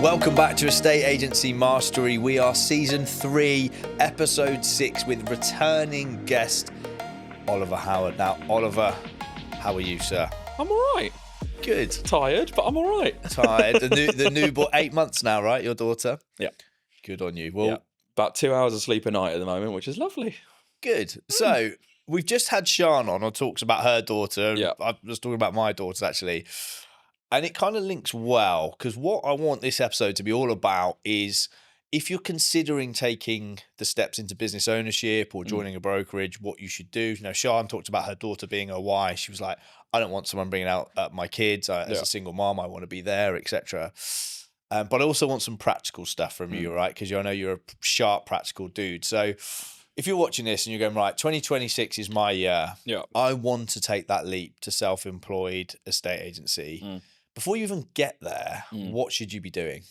Welcome back to Estate Agency Mastery. We are season 3, episode 6 with returning guest Oliver Howard. Now, Oliver, how are you, sir? I'm all right. Good. Tired, but I'm all right. Tired. The new boy, 8 months now, right? Your daughter? Yeah. Good on you. Well, About 2 hours of sleep a night at the moment, which is lovely. good. So we've just had Sian on, who talks about her daughter. Yeah. I was talking about my daughters, actually. And it kind of links well, because what I want this episode to be all about is if you're considering taking the steps into business ownership or joining a brokerage, what you should do. You know, Sian talked about her daughter being a why. She was like, I don't want someone bringing out my kids. As a single mom, I want to be there, etc. But I also want some practical stuff from you, right? Because I know you're a sharp, practical dude. So if you're watching this and you're going, right, 2026 is my year. Yeah. I want to take that leap to self-employed estate agency. Before you even get there, what should you be doing?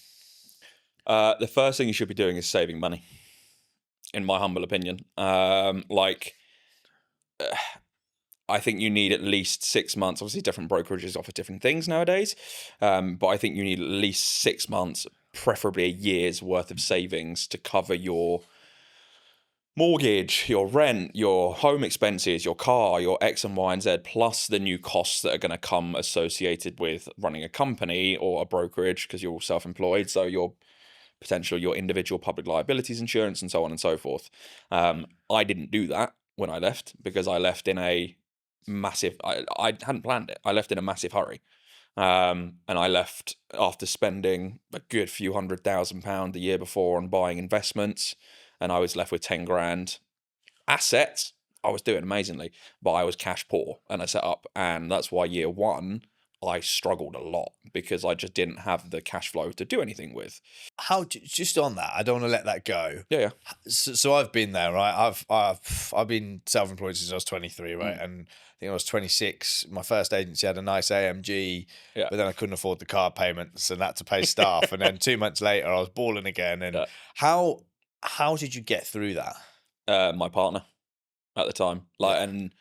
The first thing you should be doing is saving money, in my humble opinion. I think you need at least 6 months. Obviously, different brokerages offer different things nowadays. But I think you need at least 6 months, preferably a year's worth of savings to cover your mortgage, your rent, your home expenses, your car, your X and Y and Z, plus the new costs that are going to come associated with running a company or a brokerage because you're self-employed. So your individual public liabilities insurance and so on and so forth. I didn't do that when I left because I left in a massive, I hadn't planned it. I left in a massive hurry. And I left after spending a good few £100,000 the year before on buying investments. And I was left with 10 grand assets. I was doing amazingly, but I was cash poor and I set up. And that's why year one, I struggled a lot because I just didn't have the cash flow to do anything with. Just on that, I don't want to let that go. Yeah. So I've been there, right? I've been self-employed since I was 23, right? And I think I was 26. My first agency had a nice AMG, but then I couldn't afford the car payments and had to pay staff. And then 2 months later, I was balling again. And how did you get through that? My partner at the time, and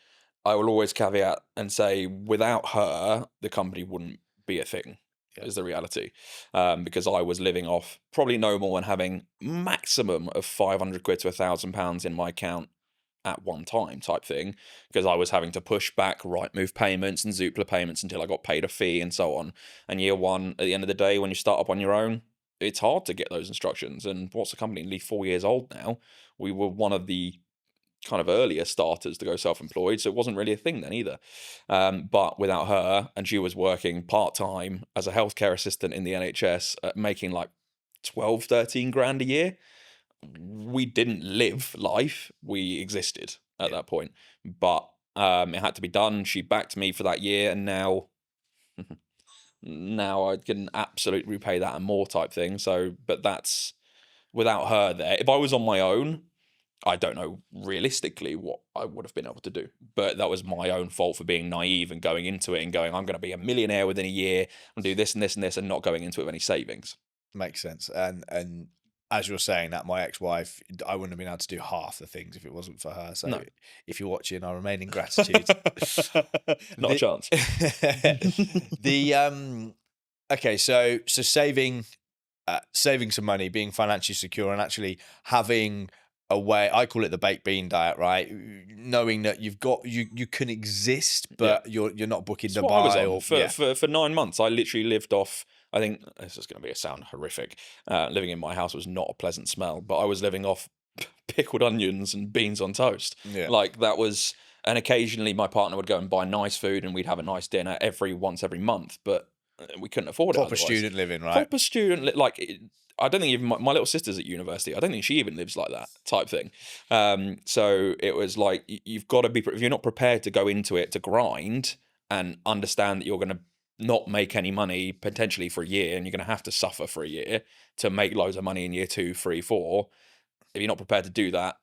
I will always caveat and say, without her, the company wouldn't be a thing. Is the reality, because I was living off probably no more than having maximum of 500 quid to £1,000 in my account at one time type thing, because I was having to push back Rightmove payments and Zoopla payments until I got paid a fee and so on. And year one, at the end of the day, when you start up on your own, it's hard to get those instructions. And what's the company? Nearly 4 years old now. We were one of the kind of earlier starters to go self-employed, so it wasn't really a thing then either. But without her, and she was working part-time as a healthcare assistant in the NHS, making like 12, 13 grand a year, we didn't live life, we existed at that point. But it had to be done. She backed me for that year, and now I can absolutely repay that and more type thing. So, but that's without her there. If I was on my own, I don't know realistically what I would have been able to do, but that was my own fault for being naive and going into it and going, I'm going to be a millionaire within a year and do this and this and this, and not going into it with any savings. Makes sense. And as you're saying that, my ex-wife, I wouldn't have been able to do half the things if it wasn't for her. So if you're watching, I remain in gratitude. Not a chance. Okay, so saving some money, being financially secure, and actually having a way, I call it the baked bean diet, right? Knowing that you can exist, but you're not booking That's what I was Dubai. on. For 9 months, I literally lived off, I think this is going to sound horrific. Living in my house was not a pleasant smell, but I was living off pickled onions and beans on toast. Yeah. Like that was, and occasionally my partner would go and buy nice food and we'd have a nice dinner once every month, but we couldn't afford it. Proper student living, right? Proper student, I don't think even my little sister's at university. I don't think she even lives like that type thing. So it was like, you've got to be, if you're not prepared to go into it to grind and understand that you're going to not make any money potentially for a year, and you're going to have to suffer for a year to make loads of money in year 2, 3, 4. If you're not prepared to do that,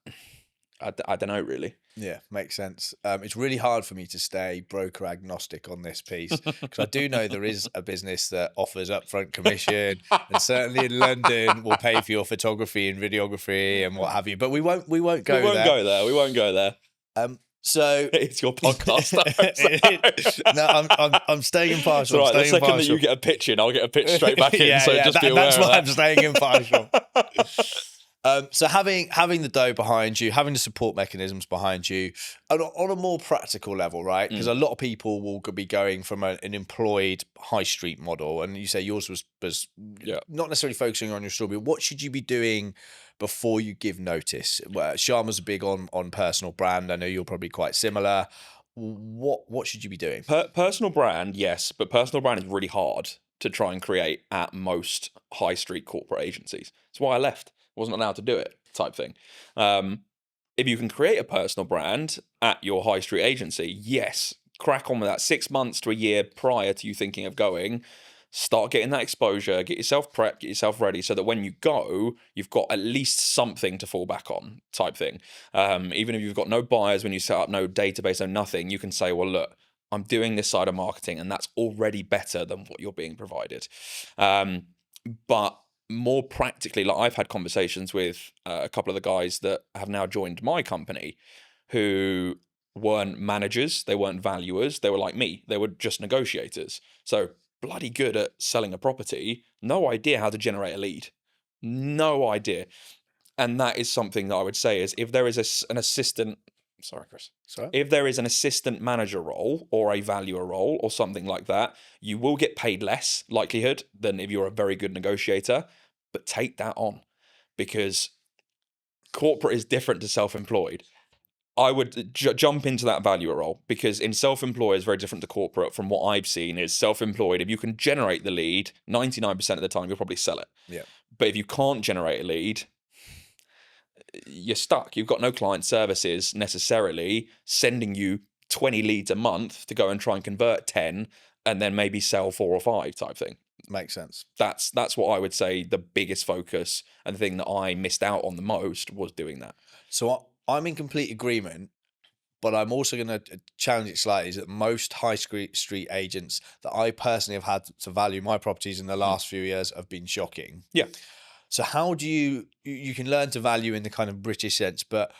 I don't know really. Yeah, makes sense. It's really hard for me to stay broker agnostic on this piece because I do know there is a business that offers upfront commission, and certainly in London will pay for your photography and videography and what have you. But we won't go there. We won't go there. So It's your podcast. no, I'm staying impartial. It's all right. The I'm staying second that impartial. you get a pitch in, I'll get a pitch straight back in. So just be aware that's of why that. I'm staying impartial. So having the dough behind you, having the support mechanisms behind you, on a more practical level, right? Because a lot of people will be going from an employed high street model, and you say yours was not necessarily focusing on your store, but what should you be doing before you give notice? Well, Sharma's big on personal brand. I know you're probably quite similar. What should you be doing? Personal brand, yes, but personal brand is really hard to try and create at most high street corporate agencies. That's why I left. Wasn't allowed to do it, type thing. If you can create a personal brand at your high street agency, yes, crack on with that. 6 months to a year prior to you thinking of going, start getting that exposure, get yourself prepped, get yourself ready, so that when you go, you've got at least something to fall back on, type thing. Even if you've got no buyers when you set up, no database, no nothing, you can say, well, look, I'm doing this side of marketing, and that's already better than what you're being provided. But more practically, like I've had conversations with a couple of the guys that have now joined my company who weren't managers, they weren't valuers, they were like me, they were just negotiators. So bloody good at selling a property, no idea how to generate a lead, no idea. And that is something that I would say is if there is an assistant, sorry, Chris. Sorry? If there is an assistant manager role or a valuer role or something like that, you will get paid less likelihood than if you're a very good negotiator, but take that on because corporate is different to self-employed. I would jump into that valuer role because in self-employed is very different to corporate. From what I've seen is self-employed, if you can generate the lead, 99% of the time you'll probably sell it. Yeah. But if you can't generate a lead, you're stuck. You've got no client services necessarily sending you 20 leads a month to go and try and convert 10 and then maybe sell 4 or 5 type thing. Makes sense. That's what I would say the biggest focus and the thing that I missed out on the most was doing that. So I'm in complete agreement, but I'm also going to challenge it slightly is that most high street agents that I personally have had to value my properties in the last few years have been shocking. Yeah. So how do you can learn to value in the kind of British sense, but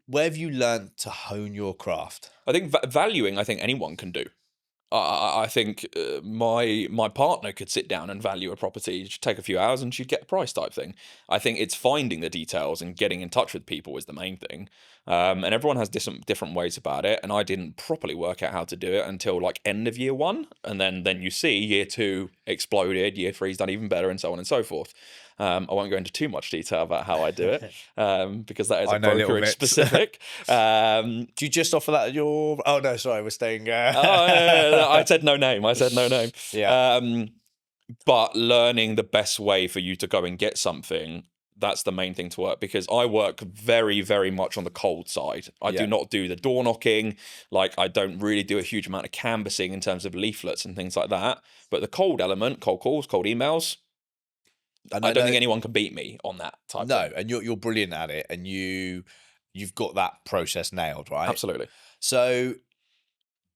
where have you learned to hone your craft? I think valuing, I think anyone can do. I think my partner could sit down and value a property, take a few hours and she'd get a price type thing. I think it's finding the details and getting in touch with people is the main thing. And everyone has different ways about it. And I didn't properly work out how to do it until like end of year 1. And then you see year 2 exploded, year 3's done even better and so on and so forth. I won't go into too much detail about how I do it because that is a brokerage specific. Do you just offer that at your... Oh, no, sorry, we're staying... I said no name. Yeah. But learning the best way for you to go and get something, that's the main thing to work because I work very, very much on the cold side. I do not do the door knocking. Like I don't really do a huge amount of canvassing in terms of leaflets and things like that. But the cold element, cold calls, cold emails... I don't think anyone can beat me on that type. No, and you're brilliant at it, and you've got that process nailed, right? Absolutely. So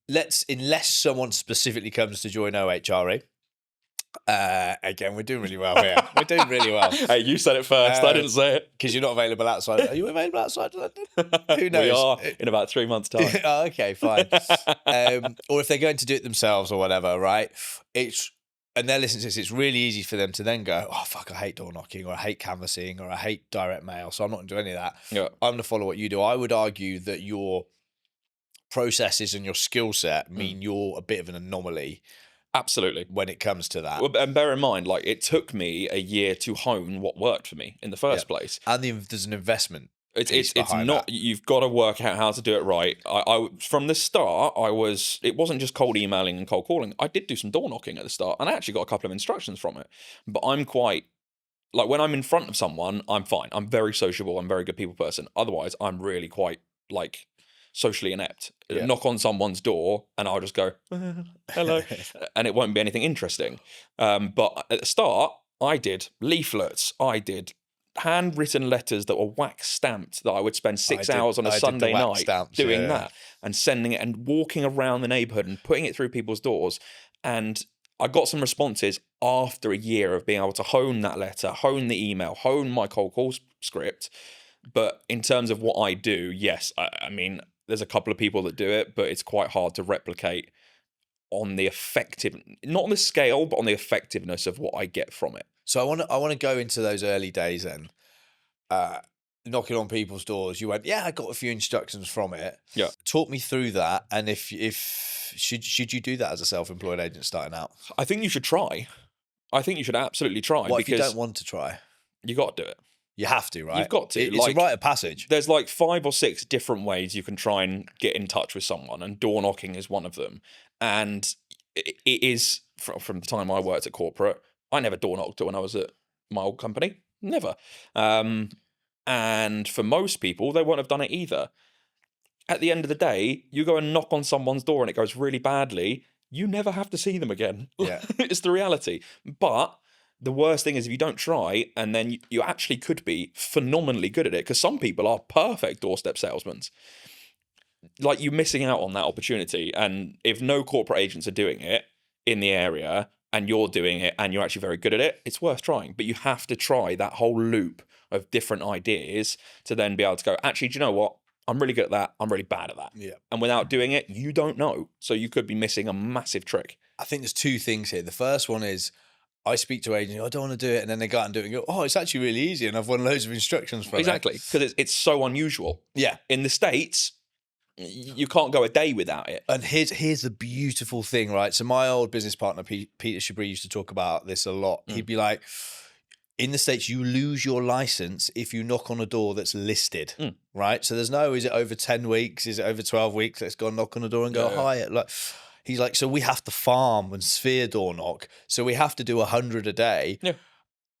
unless someone specifically comes to join OHRE, again, we're doing really well here. We're doing really well. Hey, you said it first. I didn't say it because you're not available outside. Are you available outside London? Who knows? We are in about 3 months' time. Oh, okay, fine. Or if they're going to do it themselves or whatever, right? And they're listening to this, it's really easy for them to then go, oh, fuck, I hate door knocking or I hate canvassing or I hate direct mail. So I'm not going to do any of that. Yeah. I'm going to follow what you do. I would argue that your processes and your skill set mean you're a bit of an anomaly. Absolutely. When it comes to that. Well, and bear in mind, like it took me a year to hone what worked for me in the first place. And there's an investment. It's not, you've got to work out how to do it right. I from the start, it wasn't just cold emailing and cold calling. I did do some door knocking at the start and I actually got a couple of instructions from it. But I'm quite, like when I'm in front of someone, I'm fine. I'm very sociable. I'm a very good people person. Otherwise, I'm really quite like socially inept. Yeah. Knock on someone's door and I'll just go, hello. And it won't be anything interesting. But at the start, I did leaflets. I did handwritten letters that were wax stamped that I would spend 6 hours on a Sunday night doing that and sending it and walking around the neighborhood and putting it through people's doors. And I got some responses after a year of being able to hone that letter, hone the email, hone my cold call script. But in terms of what I do, yes, I mean, there's a couple of people that do it, but it's quite hard to replicate on the effective, not on the scale, but on the effectiveness of what I get from it. So I want to go into those early days then. Knocking on people's doors, you went, yeah, I got a few instructions from it. Yeah. Talk me through that, and if should you do that as a self-employed agent starting out? I think you should try. I think you should absolutely try. What if you because don't want to try? you got to do it. You have to, right? You've got to. It's a rite of passage. There's like 5 or 6 different ways you can try and get in touch with someone, and door knocking is one of them. And it is, from the time I worked at corporate, I never door knocked when I was at my old company. Never. And for most people, they won't have done it either. At the end of the day, you go and knock on someone's door and it goes really badly, you never have to see them again. Yeah. It's the reality. But the worst thing is if you don't try, and then you actually could be phenomenally good at it, because some people are perfect doorstep salesmen. Like, you're missing out on that opportunity. And if no corporate agents are doing it in the area and you're doing it and you're actually very good at it, it's worth trying. But you have to try that whole loop of different ideas to then be able to go, actually, do you know what? I'm really good at that. I'm really bad at that. Yeah. And without doing it, you don't know. So you could be missing a massive trick. I think there's 2 things here. The first one is, I speak to agents, I don't want to do it, and then they go out and do it and go, oh, it's actually really easy, and I've won loads of instructions from it. Exactly, because it's so unusual. Yeah. In the States, you can't go a day without it. And here's the beautiful thing, right? So my old business partner, Peter Chabris, used to talk about this a lot. He'd be like, in the States, you lose your license if you knock on a door that's listed, right? So there's no, is it over 10 weeks? Is it over 12 weeks? Let's go and knock on the door and go, hi. Like, he's like, so we have to farm and sphere door knock. So we have to do 100 a day. Yeah.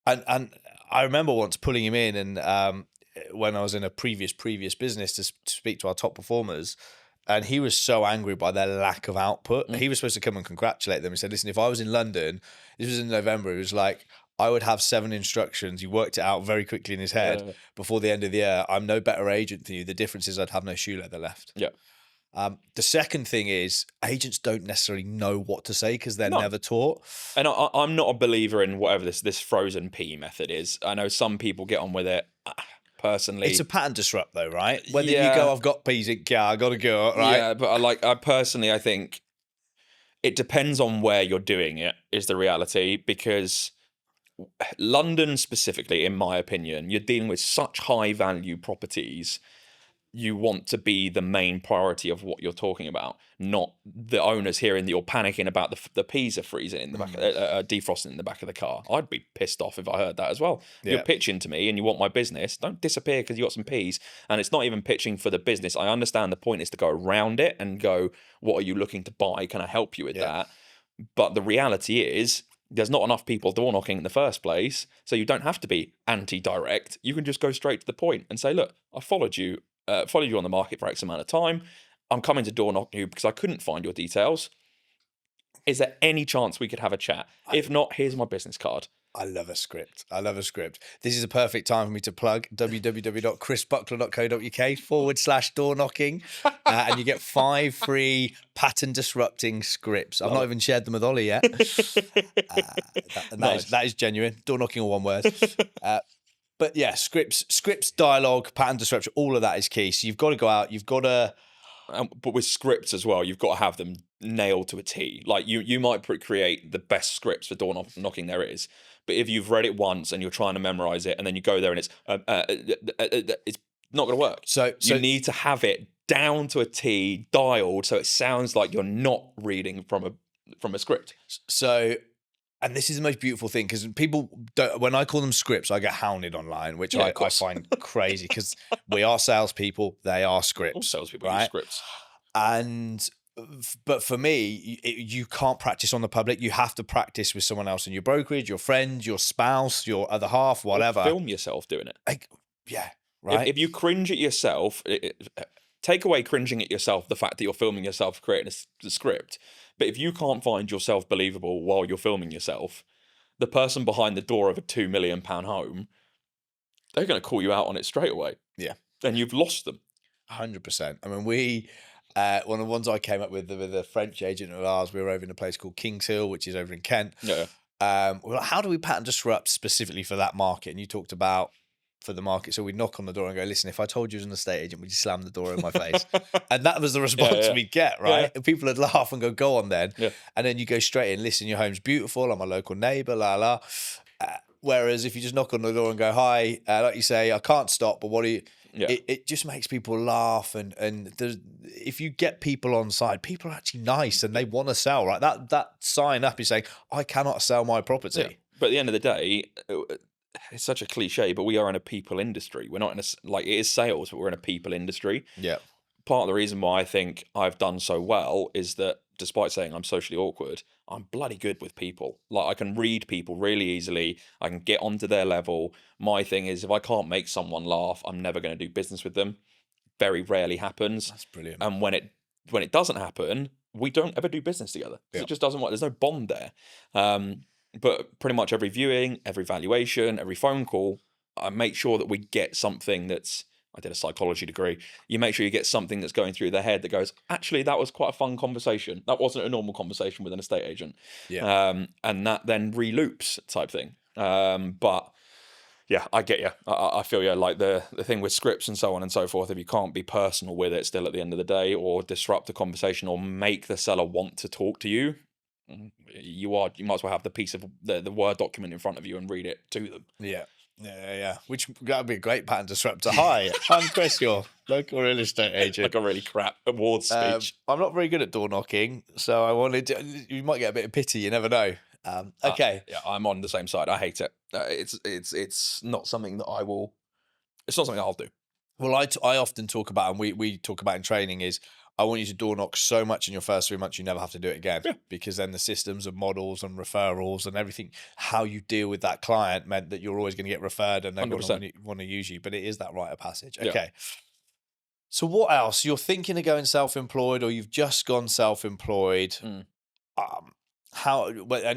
And I remember once pulling him in, and when I was in a previous business to speak to our top performers, and he was so angry by their lack of output. He was supposed to come and congratulate them. He said, listen, if I was in London, this was in November, it was like, I would have 7 instructions. He worked it out very quickly in his head before the end of the year. I'm no better agent than you. The difference is I'd have no shoe leather left. Yeah. The second thing is, agents don't necessarily know what to say because they're never taught. And I'm not a believer in whatever this frozen pea method is. I know some people get on with it. Personally, it's a pattern disrupt though, right? Whether you go, I've got peas in car, I got to go, right? Yeah, but I think it depends on where you're doing it, is the reality, because London specifically, in my opinion, you're dealing with such high value properties. You want to be the main priority of what you're talking about, not the owners hearing that you're panicking about the peas are freezing in the back, defrosting in the back of the car. I'd be pissed off if I heard that as well. If you're pitching to me and you want my business, don't disappear because you got some peas. And it's not even pitching for the business. I understand the point is to go around it and go, what are you looking to buy? Can I help you with that? But the reality is, there's not enough people door knocking in the first place, so you don't have to be anti-direct. You can just go straight to the point and say, look, I followed you on the market for X amount of time. I'm coming to door knock you because I couldn't find your details. Is there any chance we could have a chat? If not, here's my business card. I love a script. This is a perfect time for me to plug www.chrisbuckler.co.uk/door knocking, and you get 5 free pattern disrupting scripts. I've not even shared them with Ollie yet. That is genuine. Door knocking, all one word. But yeah, scripts, dialogue, pattern disruption, all of that is key. So you've got to go out. You've got to. But with scripts as well, you've got to have them nailed to a T. Like you might create the best scripts for door knocking there is, but if you've read it once and you're trying to memorize it, and then you go there and it's not going to work. So you need to have it down to a T, dialed, so it sounds like you're not reading from a script. So. And this is the most beautiful thing, because people don't, when I call them scripts, I get hounded online, which I find crazy, because we are salespeople, they are scripts. All salespeople use scripts. But for me, you can't practice on the public. You have to practice with someone else in your brokerage, your friend, your spouse, your other half, whatever. Or film yourself doing it. Right. If you cringe at yourself, take away cringing at yourself, the fact that you're filming yourself creating a script. But if you can't find yourself believable while you're filming yourself, the person behind the door of a £2 million home, they're going to call you out on it straight away. Yeah. And you've lost them. 100%. I mean, one of the ones I came up with a French agent of ours, we were over in a place called Kings Hill, which is over in Kent. Yeah. We're like, how do we pattern disrupt specifically for that market? And you talked about for the market. So we'd knock on the door and go, listen, if I told you as an estate agent, would you slam the door in my face? And that was the response we'd get, right? Yeah. And people would laugh and go on then. Yeah. And then you go straight in, listen, your home's beautiful. I'm a local neighbour, la la. Whereas if you just knock on the door and go, hi, like you say, I can't stop, but what are you? Yeah. It just makes people laugh. And if you get people on side, people are actually nice and they want to sell, right? That sign up is saying, I cannot sell my property. Yeah. But at the end of the day, it's such a cliche, but we are in a people industry. We're not in it is sales, but we're in a people industry. Yeah. Part of the reason why I think I've done so well is that despite saying I'm socially awkward, I'm bloody good with people. Like I can read people really easily. I can get onto their level. My thing is if I can't make someone laugh, I'm never going to do business with them. Very rarely happens. That's brilliant. And when it doesn't happen, we don't ever do business together. Yeah. It just doesn't work. There's no bond there. But pretty much every viewing, every valuation, every phone call, I make sure that we get something I did a psychology degree. You make sure you get something that's going through their head that goes, actually, that was quite a fun conversation. That wasn't a normal conversation with an estate agent. Yeah. And that then reloops type thing. But yeah, I get you. I feel you. Like the thing with scripts and so on and so forth, if you can't be personal with it still at the end of the day or disrupt the conversation or make the seller want to talk to you, you might as well have the piece of the Word document in front of you and read it to them. Yeah. Which that would be a great pattern disruptor. Hi, I'm Chris, your local real estate agent. Like a really crap awards speech. I'm not very good at door knocking, so I wanted to, you might get a bit of pity. You never know. Okay. Yeah, I'm on the same side. I hate it. It's not something that I will. It's not something I'll do. Well, I often talk about, and we talk about in training, is I want you to door knock so much in your first 3 months you never have to do it again. Yeah. Because then the systems and models and referrals and everything, how you deal with that client meant that you're always going to get referred and they're going to want to use you. But it is that rite of passage. Okay. Yeah. So what else? You're thinking of going self-employed or you've just gone self-employed. And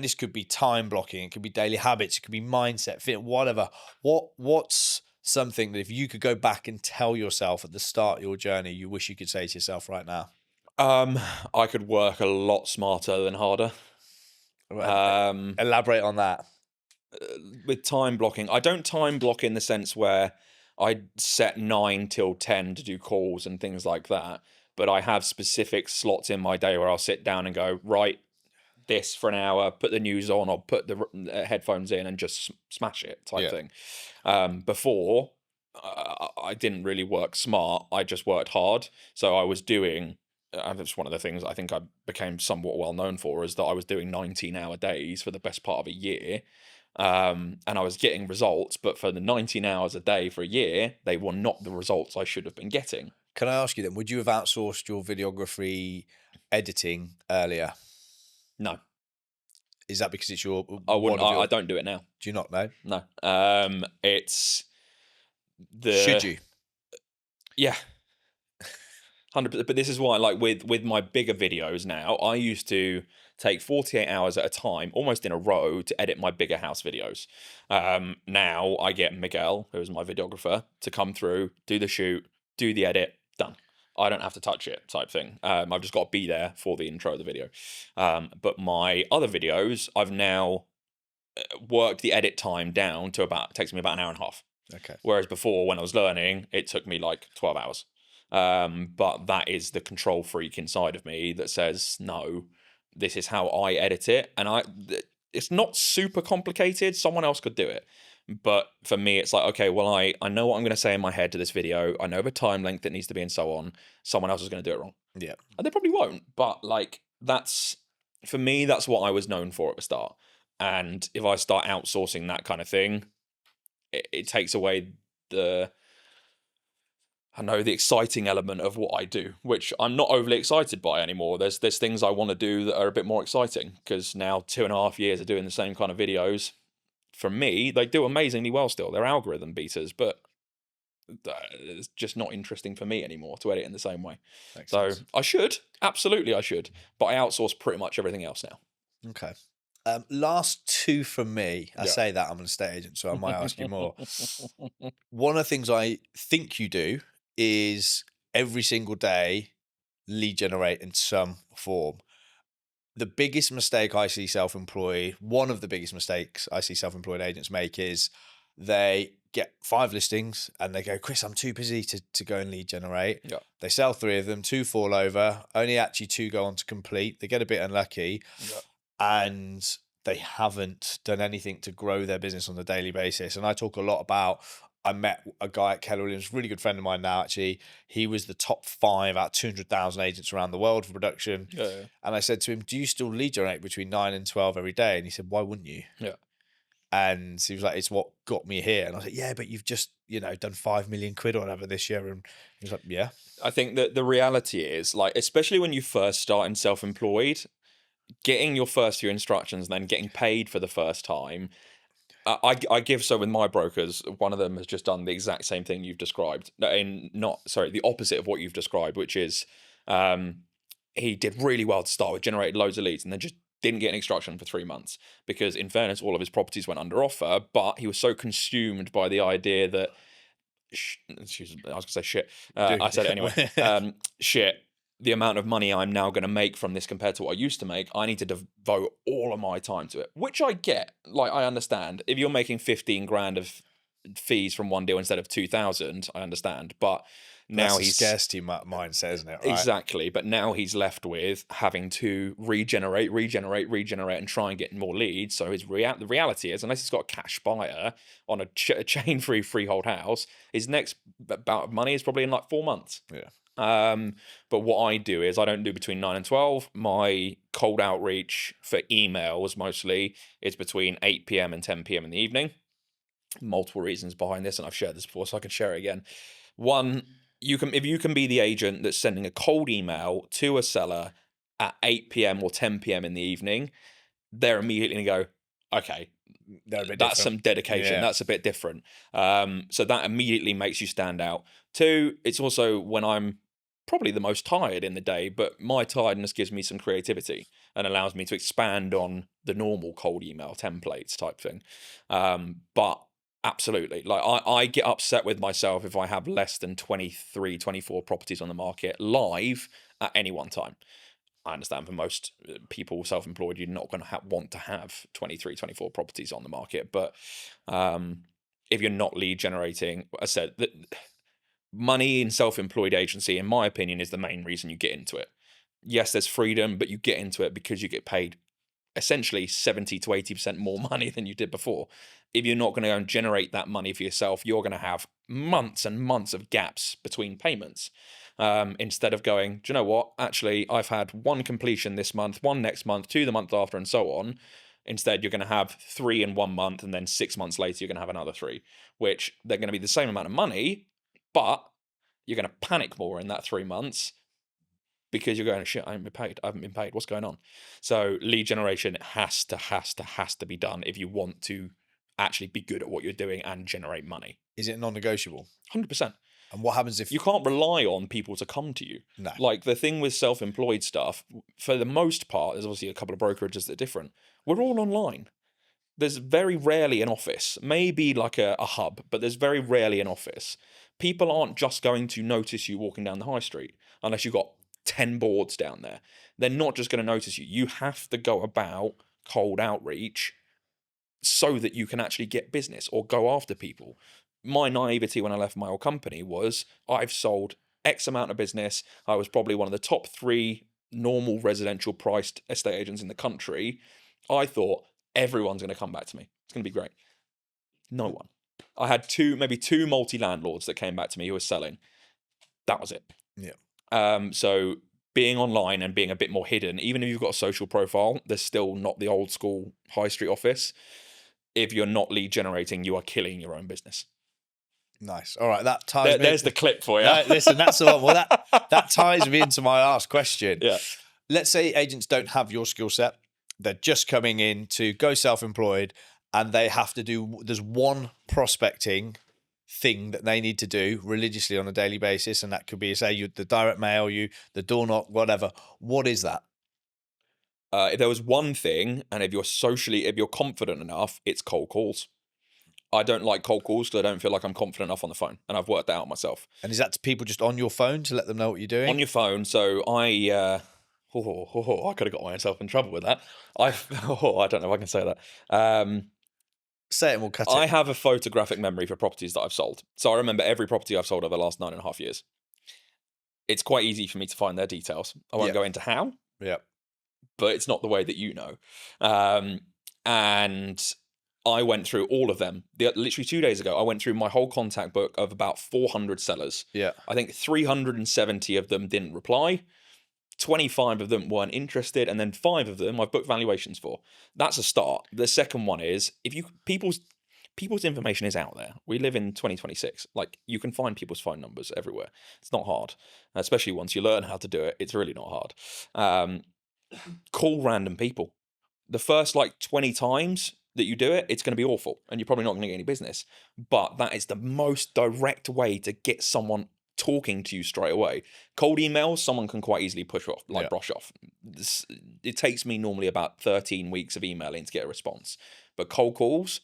this could be time blocking, it could be daily habits, it could be mindset, fit, whatever. What's something that if you could go back and tell yourself at the start of your journey, you wish you could say to yourself right now? I could work a lot smarter than harder. Elaborate on that. With time blocking, I don't time block in the sense where I set 9 till 10 to do calls and things like that. But I have specific slots in my day where I'll sit down and go, right, this for an hour, put the news on or put the headphones in and just smash it type thing. Before, I didn't really work smart. I just worked hard. So I was doing, that's one of the things I think I became somewhat well known for, is that I was doing 19-hour days for the best part of a year. And I was getting results, but for the 19 hours a day for a year, they were not the results I should have been getting. Can I ask you then, would you have outsourced your videography editing earlier? No. Is that because it's your... I wouldn't. I don't do it now. Do you not know? No. It's the... Should you? Yeah. 100%. But this is why, like with my bigger videos now, I used to take 48 hours at a time, almost in a row, to edit my bigger house videos. Now I get Miguel, who is my videographer, to come through, do the shoot, do the edit, done. I don't have to touch it type thing. I've just got to be there for the intro of the video. But my other videos, I've now worked the edit time down to it takes me about an hour and a half. Okay. Whereas before, when I was learning, it took me like 12 hours. But that is the control freak inside of me that says, no, this is how I edit it. And it's not super complicated. Someone else could do it. But for me, it's like, okay, well, I know what I'm going to say in my head to this video. I know the time length it needs to be and so on. Someone else is going to do it wrong. Yeah. And they probably won't. But like, for me, that's what I was known for at the start. And if I start outsourcing that kind of thing, it takes away the exciting element of what I do, which I'm not overly excited by anymore. There's things I want to do that are a bit more exciting, because now 2.5 years of doing the same kind of videos, for me, they do amazingly well still. They're algorithm beaters, but it's just not interesting for me anymore to edit in the same way. Makes sense. I should, absolutely I should, but I outsource pretty much everything else now. Okay. Last two from me. I say that I'm an estate agent, so I might ask you more. One of the things I think you do is every single day lead generate in some form. The biggest mistake I see one of the biggest mistakes I see self-employed agents make is They get 5 listings and they go, Chris, I'm too busy to go and lead generate. Yeah. They sell 3 of them, 2 fall over, only actually 2 go on to complete. They get a bit unlucky and they haven't done anything to grow their business on a daily basis. And I talk a lot about, I met a guy at Keller Williams, really good friend of mine now, actually. He was the top 5 out of 200,000 agents around the world for production. Yeah. And I said to him, do you still lead generate between 9 and 12 every day? And he said, why wouldn't you? Yeah. And he was like, it's what got me here. And I was like, yeah, but you've just, done 5 million quid or whatever this year. And he was like, yeah. I think that the reality is, like, especially when you first start in self-employed, getting your first few instructions and then getting paid for the first time. I give so with my brokers, one of them has just done the exact same thing you've described. The opposite of what you've described, which is he did really well to start with, generated loads of leads, and then just didn't get an instruction for 3 months because, in fairness, all of his properties went under offer. But he was so consumed by the idea that, I was going to say shit. I said it anyway. Shit. The amount of money I'm now going to make from this compared to what I used to make, I need to devote all of my time to it, which I get. Like, I understand. If you're making 15 grand of fees from one deal instead of 2,000, I understand. But now he's scarcity mindset, isn't it? Right? Exactly. But now he's left with having to regenerate, and try and get more leads. So the reality is, unless he's got a cash buyer on a chain-free freehold house, his next bout of money is probably in like 4 months. Yeah. But what I do is I don't do between 9 and 12. My cold outreach for emails mostly is between 8 p.m. and 10 p.m. in the evening. Multiple reasons behind this, and I've shared this before, so I can share it again. One, if you can be the agent that's sending a cold email to a seller at 8 p.m. or 10 p.m. in the evening, they're immediately going to go, okay, that's some dedication. Yeah. That's a bit different. So that immediately makes you stand out. 2, it's also when I'm probably the most tired in the day, but my tiredness gives me some creativity and allows me to expand on the normal cold email templates type thing. But absolutely, like I get upset with myself if I have less than 23, 24 properties on the market live at any one time. I understand for most people self-employed, you're not going to want to have 23, 24 properties on the market. But if you're not lead generating, I said that money in self-employed agency, in my opinion, is the main reason you get into it. Yes, there's freedom, but you get into it because you get paid essentially 70 to 80% more money than you did before. If you're not going to go and generate that money for yourself, you're going to have months and months of gaps between payments. Instead of going, do you know what? Actually, I've had 1 completion this month, 1 next month, 2 the month after, and so on. Instead, you're going to have 3 in 1 month, and then 6 months later, you're going to have another 3, which they're going to be the same amount of money, but you're going to panic more in that 3 months because you're going, shit, I haven't been paid. What's going on? So lead generation has to be done if you want to actually be good at what you're doing and generate money. Is it non-negotiable? 100%. And what happens if... You can't rely on people to come to you. No. Like the thing with self-employed stuff, for the most part, there's obviously a couple of brokerages that are different. We're all online. There's very rarely an office, maybe like a hub, but there's very rarely an office. People aren't just going to notice you walking down the high street unless you've got 10 boards down there. They're not just going to notice you. You have to go about cold outreach so that you can actually get business or go after people. My naivety when I left my old company was I've sold X amount of business. I was probably one of the top 3 normal residential priced estate agents in the country. I thought everyone's going to come back to me. It's going to be great. No one. I had maybe two multi-landlords that came back to me who were selling. That was it. Yeah. So being online and being a bit more hidden, even if you've got a social profile, there's still not the old school high street office. If you're not lead generating, you are killing your own business. Nice. All right, that ties me... There's the clip for you. No, listen, that's the one. Well, that ties me into my last question. Yeah. Let's say agents don't have your skill set. They're just coming in to go self-employed and they have to do... There's one prospecting thing that they need to do religiously on a daily basis, and that could be, say, the direct mail, the door knock, whatever. What is that? If there was one thing, and if you're confident enough, it's cold calls. I don't like cold calls because I don't feel like I'm confident enough on the phone, and I've worked that out myself. And is that to people just on your phone to let them know what you're doing? On your phone. So I could have got myself in trouble with that. I don't know if I can say that. Say it and we'll cut I it. have a photographic memory for properties that I've sold. So I remember every property I've sold over the last 9.5 years. It's quite easy for me to find their details. I won't go into how, but it's not the way that you know. And I went through all of them. Literally 2 days ago, I went through my whole contact book of about 400 sellers. I think 370 of them didn't reply. 25 of them weren't interested, and then 5 of them I've booked valuations for. That's a start. The second one is, if you people's information is out there. We live in 2026. Like, you can find people's phone numbers everywhere. It's not hard, especially once you learn how to do it. It's really not hard. Call random people. The first 20 times that you do it, it's going to be awful, and you're probably not going to get any business. But that is the most direct way to get someone talking to you straight away. Cold emails, someone can quite easily brush off. It takes me normally about 13 weeks of emailing to get a response. But cold calls,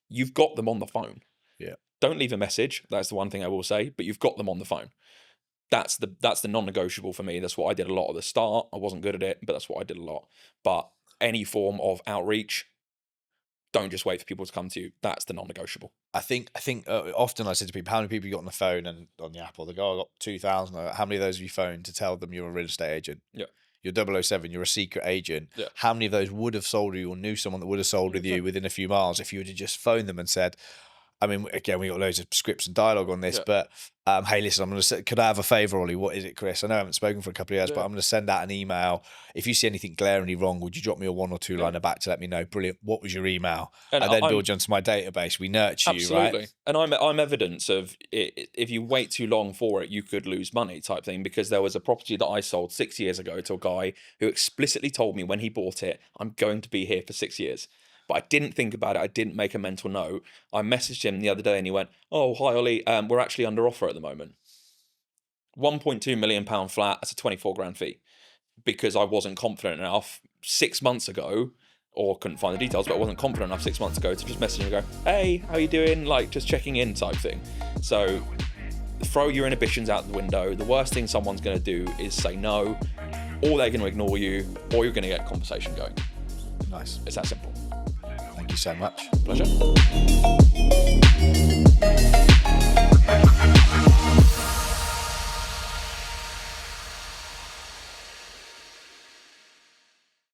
you've got them on the phone. Don't leave a message. That's the one thing I will say. But you've got them on the phone. That's the non-negotiable for me. That's what I did a lot at the start. I wasn't good at it, but that's what I did a lot. But any form of outreach, don't just wait for people to come to you. That's the non-negotiable. I think often I say to people, how many people you got on the phone and on the app, or they go, I got 2,000. How many of those have you phoned to tell them you're a real estate agent? You're 007, you're a secret agent. How many of those would have sold you or knew someone that would have sold with you within a few miles if you would have just phoned them and said, I mean, again, we got loads of scripts and dialogue on this, but hey, listen, I'm going to say, could I have a favour, Ollie? What is it, Chris? I know I haven't spoken for a couple of years, but I'm going to send out an email. If you see anything glaringly wrong, would you drop me a 1 or 2 liner back to let me know? Brilliant. What was your email? And then build you onto my database. We nurture you, right? And I'm evidence of it. If you wait too long for it, you could lose money type thing, because there was a property that I sold 6 years ago to a guy who explicitly told me when he bought it, I'm going to be here for 6 years. But I didn't think about it. I didn't make a mental note. I messaged him the other day and he went, oh, hi, Ollie. We're actually under offer at the moment. £1.2 million flat. That's a 24 grand fee. Because I wasn't confident enough 6 months ago, or couldn't find the details, but I wasn't confident enough 6 months ago to just message him and go, hey, how you doing? Like, just checking in type thing. So throw your inhibitions out the window. The worst thing someone's going to do is say no, or they're going to ignore you, or you're going to get a conversation going. Nice. It's that simple. Thank you so much. Pleasure.